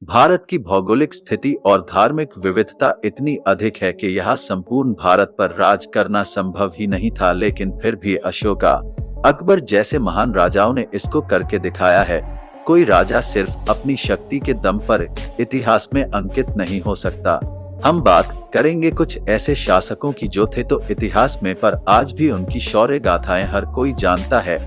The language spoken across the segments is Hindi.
भारत की भौगोलिक स्थिति और धार्मिक विविधता इतनी अधिक है कि यहाँ संपूर्ण भारत पर राज करना संभव ही नहीं था, लेकिन फिर भी अशोका, अकबर जैसे महान राजाओं ने इसको करके दिखाया है। कोई राजा सिर्फ अपनी शक्ति के दम पर इतिहास में अंकित नहीं हो सकता। हम बात करेंगे कुछ ऐसे शासकों की जो थे तो इतिहास में, पर आज भी उनकी शौर्य गाथाएं हर कोई जानता है।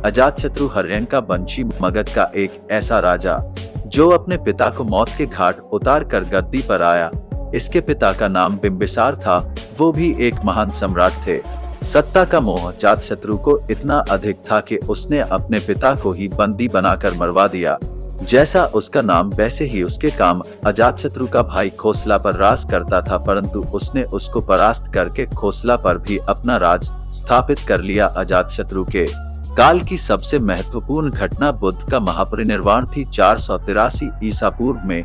अजातशत्रु हर्यंका वंशी मगध का एक ऐसा राजा जो अपने पिता को मौत के घाट उतार कर गद्दी पर आया। इसके पिता का नाम बिंबिसार था, वो भी एक महान सम्राट थे। सत्ता का मोह अजातशत्रु को इतना अधिक था कि उसने अपने पिता को ही बंदी बनाकर मरवा दिया। जैसा उसका नाम वैसे ही उसके काम। अजातशत्रु का भाई खोसला पर राज करता था, परंतु उसने उसको परास्त करके खोसला पर भी अपना राज स्थापित कर लिया। अजातशत्रु के काल की सबसे महत्वपूर्ण घटना बुद्ध का महापरिनिर्वाण थी 483 ईसा पूर्व में।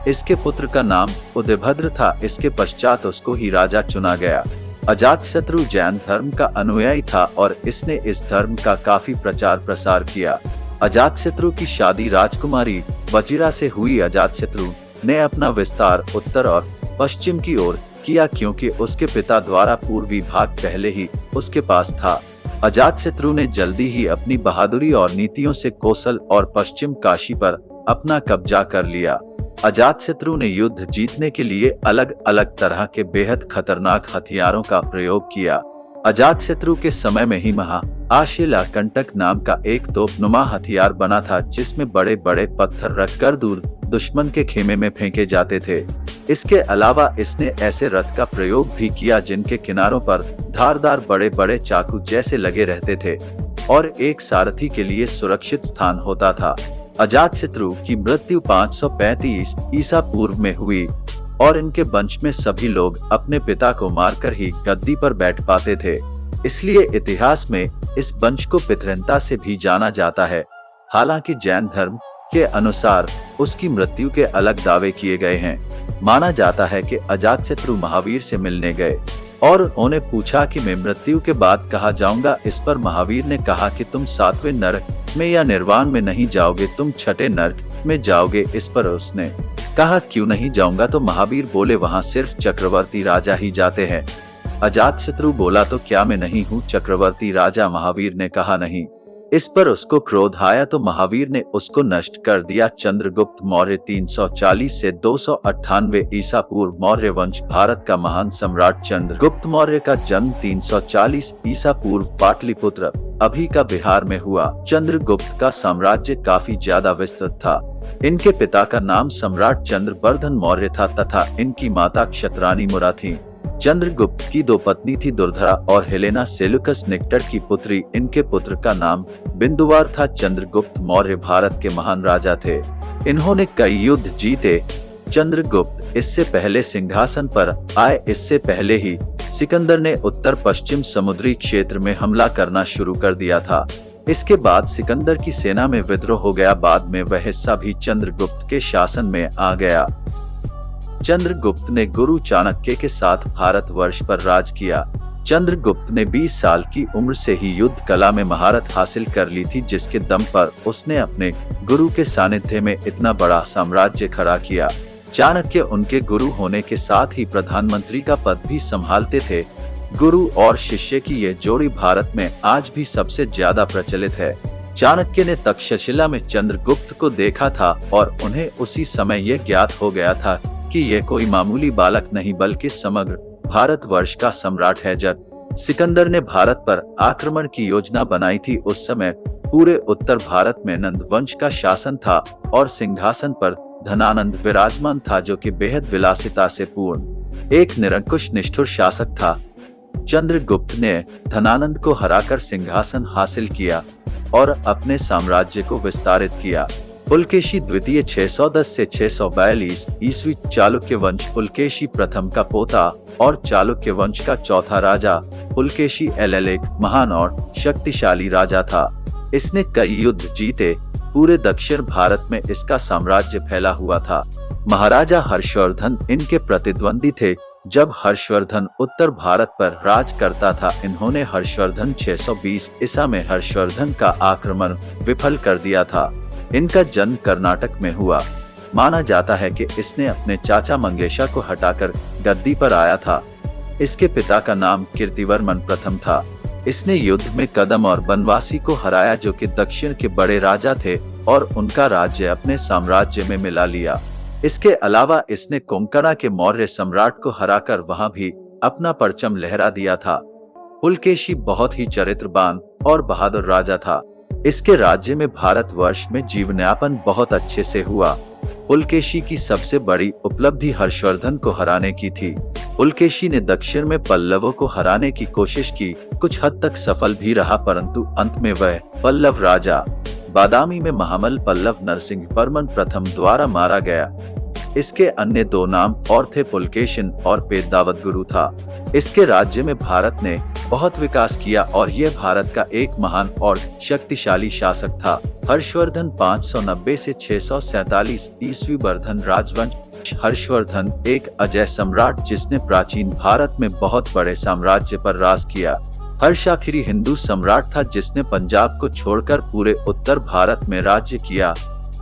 इसके पुत्र का नाम उदयभद्र था। इसके पश्चात उसको ही राजा चुना गया। अजातशत्रु जैन धर्म का अनुयायी था और इसने इस धर्म का काफी प्रचार प्रसार किया। अजातशत्रु की शादी राजकुमारी वजिरा से हुई। अजातशत्रु ने अपना विस्तार उत्तर और पश्चिम की ओर किया, क्योंकि उसके पिता द्वारा पूर्वी भाग पहले ही उसके पास था। अजातशत्रु ने जल्दी ही अपनी बहादुरी और नीतियों से कोसल और पश्चिम काशी पर अपना कब्जा कर लिया। अजातशत्रु ने युद्ध जीतने के लिए अलग अलग तरह के बेहद खतरनाक हथियारों का प्रयोग किया। अजातशत्रु के समय में ही आशिला कंटक नाम का एक तोपनुमा हथियार बना था, जिसमें बड़े बड़े पत्थर रखकर दूर दुश्मन के खेमे में फेंके जाते थे। इसके अलावा इसने ऐसे रथ का प्रयोग भी किया जिनके किनारों पर धारदार बड़े बड़े चाकू जैसे लगे रहते थे और एक सारथी के लिए सुरक्षित स्थान होता था। अजातशत्रु की मृत्यु 535 ईसा पूर्व में हुई और इनके वंश में सभी लोग अपने पिता को मारकर ही गद्दी पर बैठ पाते थे। इसलिए इतिहास में इस वंश को पितृहंता से भी जाना जाता है। हालांकि जैन धर्म के अनुसार उसकी मृत्यु के अलग दावे किए गए हैं। माना जाता है कि अजातशत्रु महावीर से मिलने गए और उन्होंने पूछा कि मैं मृत्यु के बाद कहाँ जाऊंगा। इस पर महावीर ने कहा कि तुम 7वें नरक में या निर्वाण में नहीं जाओगे, तुम 6ठे नरक में जाओगे। इस पर उसने कहा क्यों नहीं जाऊंगा, तो महावीर बोले वहाँ सिर्फ चक्रवर्ती राजा ही जाते हैं। अजातशत्रु बोला तो क्या मैं नहीं हूँ चक्रवर्ती राजा? महावीर ने कहा नहीं। इस पर उसको क्रोध आया तो महावीर ने उसको नष्ट कर दिया। चंद्रगुप्त मौर्य 340 से 298 ईसा पूर्व मौर्य वंश। भारत का महान सम्राट चंद्रगुप्त मौर्य का जन्म 340 ईसा पूर्व पाटलिपुत्र अभी का बिहार में हुआ। चंद्रगुप्त का साम्राज्य काफी ज्यादा विस्तृत था। इनके पिता का नाम सम्राट चंद्रवर्धन मौर्य था तथा इनकी माता क्षत्रानी मुरा थी। चंद्रगुप्त की दो पत्नी थी, दुर्धरा और हेलेना सेल्यूकस निकटर की पुत्री। इनके पुत्र का नाम बिंदुवार था। चंद्रगुप्त मौर्य भारत के महान राजा थे। इन्होंने कई युद्ध जीते। चंद्रगुप्त इससे पहले सिंहासन पर आए, इससे पहले ही सिकंदर ने उत्तर पश्चिम समुद्री क्षेत्र में हमला करना शुरू कर दिया था। इसके बाद सिकंदर की सेना में विद्रोह हो गया। बाद में वह हिस्सा भी चंद्रगुप्त के शासन में आ गया। चंद्रगुप्त ने गुरु चाणक्य के साथ भारतवर्ष पर राज किया। चंद्रगुप्त ने 20 साल की उम्र से ही युद्ध कला में महारत हासिल कर ली थी, जिसके दम पर उसने अपने गुरु के सानिध्य में इतना बड़ा साम्राज्य खड़ा किया। चाणक्य उनके गुरु होने के साथ ही प्रधानमंत्री का पद भी संभालते थे। गुरु और शिष्य की ये जोड़ी भारत में आज भी सबसे ज्यादा प्रचलित है। चाणक्य ने तक्षशिला में चंद्रगुप्त को देखा था और उन्हें उसी समय ये ज्ञात हो गया था कि ये कोई मामूली बालक नहीं बल्कि समग्र भारतवर्ष का सम्राट है। जब सिकंदर ने भारत पर आक्रमण की योजना बनाई थी, उस समय पूरे उत्तर भारत में नंद वंश का शासन था और सिंहासन पर धनानंद विराजमान था, जो कि बेहद विलासिता से पूर्ण एक निरंकुश निष्ठुर शासक था। चंद्रगुप्त ने धनानंद को हराकर सिंहासन हासिल किया और अपने साम्राज्य को विस्तारित किया। पुलकेशी द्वितीय 610 से 642 ईस्वी चालुक्य वंश। पुलकेशी प्रथम का पोता और चालुक्य वंश का चौथा राजा पुलकेशी एक महान और शक्तिशाली राजा था। इसने कई युद्ध जीते। पूरे दक्षिण भारत में इसका साम्राज्य फैला हुआ था। महाराजा हर्षवर्धन इनके प्रतिद्वंदी थे। जब हर्षवर्धन उत्तर भारत पर राज करता था, इन्होंने हर्षवर्धन 620 ईसा में हर्षवर्धन का आक्रमण विफल कर दिया था। इनका जन्म कर्नाटक में हुआ। माना जाता है कि इसने अपने चाचा मंगेशा को हटाकर गद्दी पर आया था। इसके पिता का नाम कीर्तिवर्मन प्रथम था। इसने युद्ध में कदम और बनवासी को हराया जो कि दक्षिण के बड़े राजा थे और उनका राज्य अपने साम्राज्य में मिला लिया। इसके अलावा इसने कोंकणा के मौर्य सम्राट को हराकर वहां भी अपना परचम लहरा दिया था। पुलकेशी बहुत ही चरित्रवान और बहादुर राजा था। इसके राज्य में भारतवर्ष में जीवनयापन बहुत अच्छे से हुआ। पुलकेशी की सबसे बड़ी उपलब्धि हर्षवर्धन को हराने की थी। पुलकेशी ने दक्षिण में पल्लवों को हराने की कोशिश की, कुछ हद तक सफल भी रहा, परंतु अंत में वह पल्लव राजा बादामी में महामल पल्लव नरसिंह वर्मन प्रथम द्वारा मारा गया। इसके अन्य दो नाम और थे पुलकेशिन और पेद्दावत गुरु था। इसके राज्य में भारत ने बहुत विकास किया और यह भारत का एक महान और शक्तिशाली शासक था। हर्षवर्धन 590 से 647 ईस्वी वर्धन राजवंश। हर्षवर्धन एक अजय सम्राट जिसने प्राचीन भारत में बहुत बड़े साम्राज्य पर राज किया। हर्ष आखिरी हिंदू सम्राट था जिसने पंजाब को छोड़कर पूरे उत्तर भारत में राज्य किया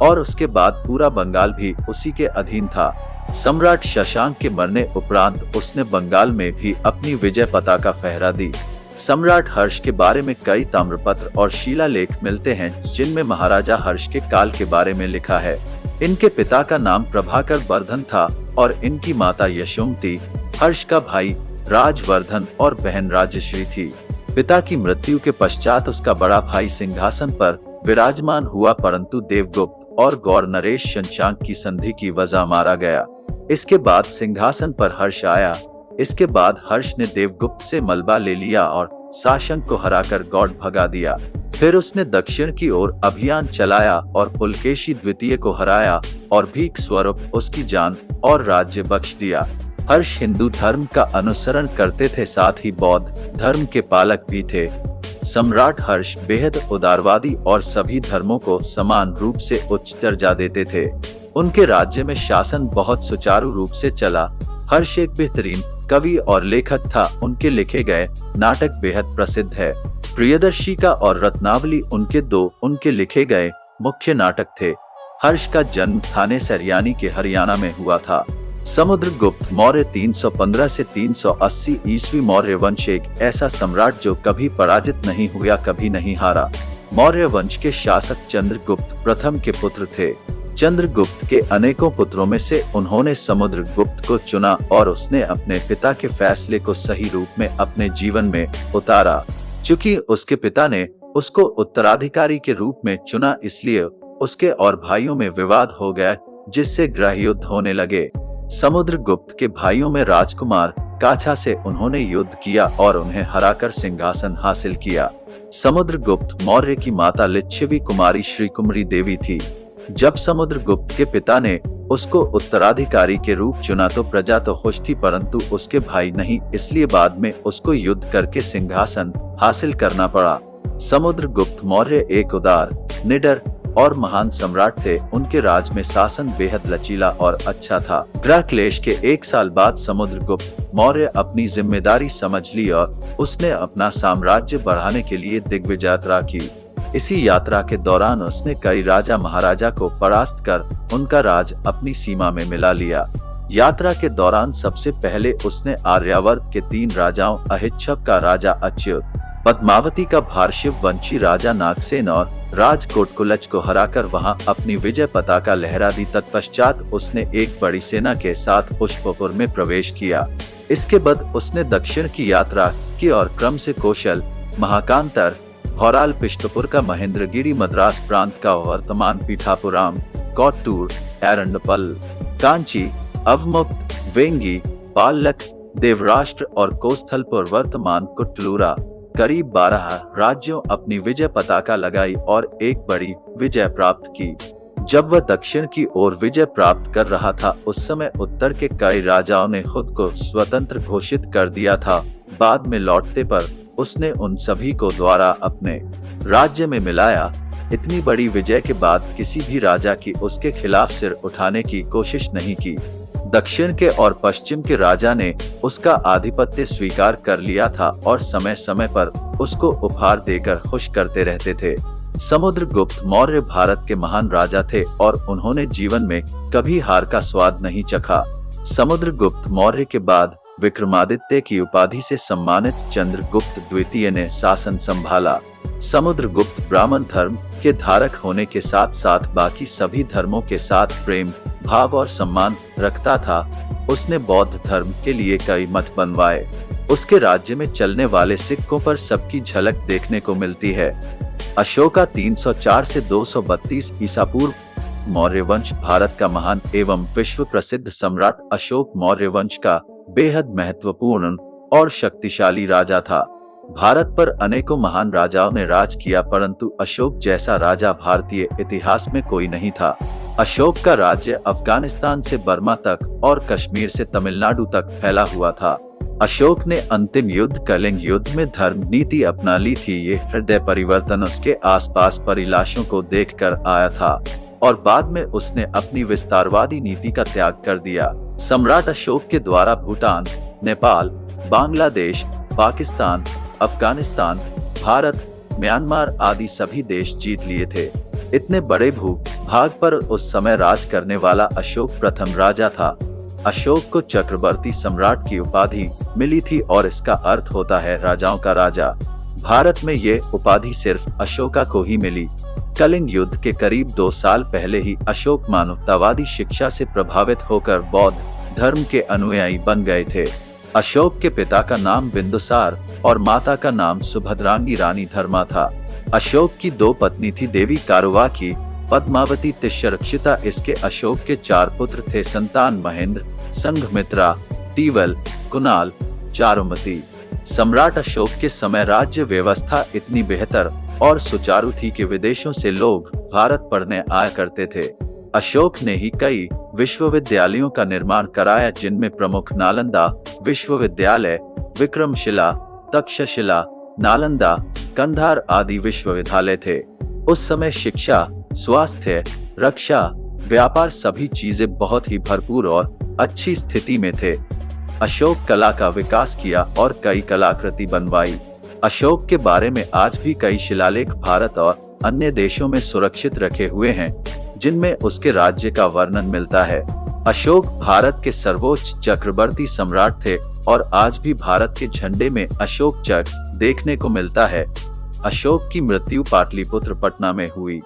और उसके बाद पूरा बंगाल भी उसी के अधीन था। सम्राट शशांक के मरने उपरांत उसने बंगाल में भी अपनी विजय पताका फहरा दी। सम्राट हर्ष के बारे में कई ताम्रपत्र और शिलालेख मिलते हैं जिनमें महाराजा हर्ष के काल के बारे में लिखा है। इनके पिता का नाम प्रभाकर वर्धन था और इनकी माता यशोमती, हर्ष का भाई राजवर्धन और बहन राजश्री थी। पिता की मृत्यु के पश्चात उसका बड़ा भाई सिंहासन पर विराजमान हुआ, परंतु देवगुप्त और गौर नरेश शशांक की संधि की वजह मारा गया। इसके बाद सिंहासन पर हर्ष आया। इसके बाद हर्ष ने देवगुप्त से मलबा ले लिया और शासक को हराकर गौड़ भगा दिया। फिर उसने दक्षिण की ओर अभियान चलाया और पुलकेशी द्वितीय को हराया और भीख स्वरूप उसकी जान और राज्य बख्श दिया। हर्ष हिंदू धर्म का अनुसरण करते थे, साथ ही बौद्ध धर्म के पालक भी थे। सम्राट हर्ष बेहद उदारवादी और सभी धर्मों को समान रूप से उच्च दर्जा देते थे। उनके राज्य में शासन बहुत सुचारू रूप से चला। हर्ष एक बेहतरीन कवि और लेखक था। उनके लिखे गए नाटक बेहद प्रसिद्ध है। प्रियदर्शिका और रत्नावली उनके लिखे गए मुख्य नाटक थे। हर्ष का जन्म थानेसर यानी के हरियाणा में हुआ था। समुद्रगुप्त मौर्य 315 से 380 ईस्वी मौर्य वंश एक ऐसा सम्राट जो कभी पराजित नहीं हुआ, कभी नहीं हारा। मौर्य वंश के शासक चंद्रगुप्त प्रथम के पुत्र थे। चंद्रगुप्त के अनेकों पुत्रों में से उन्होंने समुद्रगुप्त को चुना और उसने अपने पिता के फैसले को सही रूप में अपने जीवन में उतारा। चूंकि उसके पिता ने उसको उत्तराधिकारी के रूप में चुना, इसलिए उसके और भाइयों में विवाद हो गया, जिससे गृह युद्ध होने लगे। समुद्रगुप्त के भाइयों में राजकुमार काछा से उन्होंने युद्ध किया और उन्हें हराकर सिंहासन हासिल किया। समुद्रगुप्त मौर्य की माता लिच्छवी कुमारी श्रीकुमारी देवी थी। जब समुद्रगुप्त के पिता ने उसको उत्तराधिकारी के रूप चुना तो प्रजा तो खुश थी, परंतु उसके भाई नहीं, इसलिए बाद में उसको युद्ध करके सिंहासन हासिल करना पड़ा। समुद्रगुप्त मौर्य एक उदार, निडर और महान सम्राट थे। उनके राज में शासन बेहद लचीला और अच्छा था। गृह क्लेश के 1 साल बाद समुद्रगुप्त मौर्य अपनी जिम्मेदारी समझ ली और उसने अपना साम्राज्य बढ़ाने के लिए दिग्विजय यात्रा की। इसी यात्रा के दौरान उसने कई राजा महाराजा को परास्त कर उनका राज अपनी सीमा में मिला लिया। यात्रा के दौरान सबसे पहले उसने आर्यावर्त के 3 राजाओं अहिच्छव का राजा अच्युत, पद्मावती का भारशिव वंशी राजा नागसेन और राजकोटकुलच को हराकर वहां अपनी विजय पताका लहरा दी। तत्पश्चात उसने एक बड़ी सेना के साथ पुष्पपुर में प्रवेश किया। इसके बाद उसने दक्षिण की यात्रा की और क्रम से कौशल, महाकांतर, भौराल, पिष्टपुर का महेंद्रगिरी, मद्रास प्रांत का वर्तमान पीठापुराम, कोट्टूर, एरंडपल, कांची, अवमुक्त, वेंगी, पालक, देवराष्ट्र और कोस्थलपुर वर्तमान कुटलूरा, करीब 12 राज्यों अपनी विजय पताका लगाई और एक बड़ी विजय प्राप्त की। जब वह दक्षिण की ओर विजय प्राप्त कर रहा था, उस समय उत्तर के कई राजाओं ने खुद को स्वतंत्र घोषित कर दिया था। बाद में लौटते पर उसने उन सभी को द्वारा अपने राज्य में मिलाया। इतनी बड़ी विजय के बाद किसी भी राजा की उसके खिलाफ सिर उठाने की कोशिश नहीं की। दक्षिण के और पश्चिम के राजा ने उसका आधिपत्य स्वीकार कर लिया था और समय समय पर उसको उपहार देकर खुश करते रहते थे। समुद्रगुप्त मौर्य भारत के महान राजा थे और उन्होंने जीवन में कभी हार का स्वाद नहीं चखा। समुद्रगुप्त मौर्य के बाद विक्रमादित्य की उपाधि से सम्मानित चंद्रगुप्त द्वितीय ने शासन संभाला। समुद्रगुप्त ब्राह्मण धर्म के धारक होने के साथ साथ बाकी सभी धर्मों के साथ प्रेम भाव और सम्मान रखता था। उसने बौद्ध धर्म के लिए कई मठ बनवाए। उसके राज्य में चलने वाले सिक्कों पर सबकी झलक देखने को मिलती है। अशोका 304 से 232 ईसा पूर्व मौर्य वंश भारत का महान एवं विश्व प्रसिद्ध सम्राट अशोक मौर्य वंश का बेहद महत्वपूर्ण और शक्तिशाली राजा था। भारत पर अनेकों महान राजाओं ने राज किया, परंतु अशोक जैसा राजा भारतीय इतिहास में कोई नहीं था। अशोक का राज्य अफगानिस्तान से बर्मा तक और कश्मीर से तमिलनाडु तक फैला हुआ था। अशोक ने अंतिम युद्ध कलिंग युद्ध में धर्म नीति अपना ली थी। ये हृदय परिवर्तन उसके आसपास परिलाशों को देखकर आया था और बाद में उसने अपनी विस्तारवादी नीति का त्याग कर दिया। सम्राट अशोक के द्वारा भूटान, नेपाल, बांग्लादेश, पाकिस्तान, अफगानिस्तान, भारत, म्यांमार आदि सभी देश जीत लिए थे। इतने बड़े भूभाग पर उस समय राज करने वाला अशोक प्रथम राजा था। अशोक को चक्रवर्ती सम्राट की उपाधि मिली थी और इसका अर्थ होता है राजाओं का राजा। भारत में ये उपाधि सिर्फ अशोका को ही मिली। कलिंग युद्ध के करीब 2 साल पहले ही अशोक मानवतावादी शिक्षा से प्रभावित होकर बौद्ध धर्म के अनुयायी बन गए थे। अशोक के पिता का नाम बिंदुसार और माता का नाम सुभद्रांगी रानी धर्मा था। अशोक की 2 पत्नी थी, देवी कारुवाकी, पद्मावती, तिष्यरक्षिता। इसके अशोक के 4 पुत्र थे संतान महेंद्र, संघमित्रा, तीवल, कुणाल, चारुमती। सम्राट अशोक के समय राज्य व्यवस्था इतनी बेहतर और सुचारू थी कि विदेशों से लोग भारत पढ़ने आया करते थे। अशोक ने ही कई विश्वविद्यालयों का निर्माण कराया, जिनमें प्रमुख नालंदा विश्वविद्यालय, विक्रमशिला, तक्षशिला, नालंदा, कंधार आदि विश्वविद्यालय थे। उस समय शिक्षा, स्वास्थ्य, रक्षा, व्यापार सभी चीजें बहुत ही भरपूर और अच्छी स्थिति में थे। अशोक कला का विकास किया और कई कलाकृति बनवाई। अशोक के बारे में आज भी कई शिलालेख भारत और अन्य देशों में सुरक्षित रखे हुए हैं, जिनमें उसके राज्य का वर्णन मिलता है। अशोक भारत के सर्वोच्च चक्रवर्ती सम्राट थे और आज भी भारत के झंडे में अशोक चक्र देखने को मिलता है। अशोक की मृत्यु पाटलिपुत्र पटना में हुई।